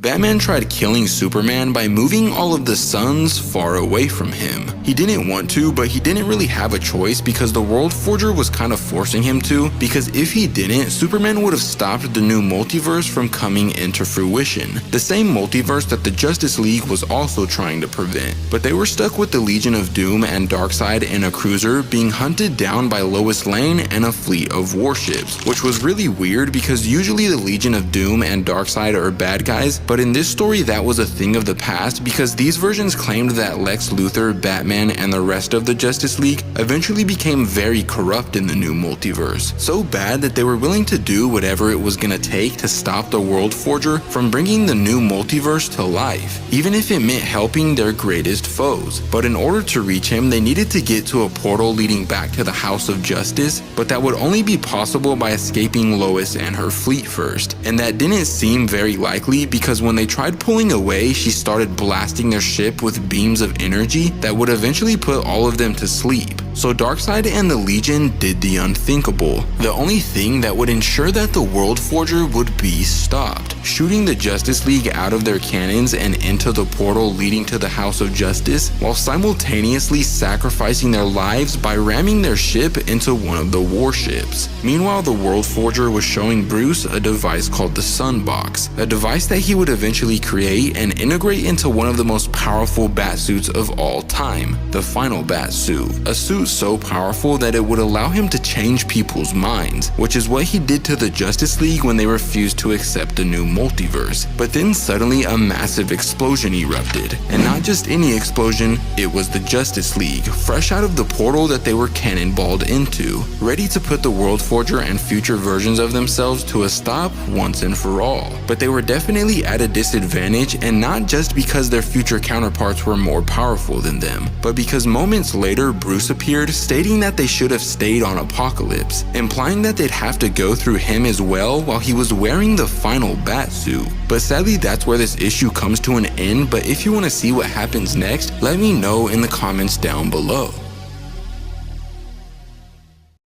Batman tried killing Superman by moving all of the suns far away from him. He didn't want to, but he didn't really have a choice because the World Forger was kind of forcing him to, because if he didn't, Superman would have stopped the new multiverse from coming into fruition. The same multiverse that the Justice League was also trying to prevent. But they were stuck with the Legion of Doom and Darkseid in a cruiser being hunted down by Lois Lane and a fleet of warships, which was really weird because usually the Legion of Doom and Darkseid are bad guys, but in this story that was a thing of the past because these versions claimed that Lex Luthor, Batman, and the rest of the Justice League eventually became very corrupt in the new multiverse. So bad that they were willing to do whatever it was gonna take to stop the World Forger from bringing the new multiverse to life, even if it meant helping their greatest foes. But in order to reach him, they needed to get to a portal leading back to the House of Justice, but that would only be possible by escaping Lois and her fleet first. And that didn't seem very likely because when they tried pulling away, she started blasting their ship with beams of energy that would eventually put all of them to sleep. So Darkseid and the Legion did the unthinkable. The only thing that would ensure that the World Forger would be stopped, shooting the Justice League out of their cannons and into the portal leading to the House of Justice, while simultaneously sacrificing their lives by ramming their ship into one of the warships. Meanwhile, the World Forger was showing Bruce a device called the Sunbox, a device that he would eventually create and integrate into one of the most powerful Batsuits of all time, the Final Batsuit, a suit so powerful that it would allow him to change people's minds, which is what he did to the Justice League when they refused to accept the new multiverse. But then suddenly a massive explosion erupted, and not just any explosion, it was the Justice League, fresh out of the portal that they were cannonballed into, ready to put the World Forger and future versions of themselves to a stop once and for all. But they were definitely at a disadvantage, and not just because their future counterparts were more powerful than them, but because moments later Bruce appeared stating that they should have stayed on Apocalypse, implying that they'd have to go through him as well while he was wearing the final Batsuit. But sadly that's where this issue comes to an end, but if you want to see what happens next, let me know in the comments down below.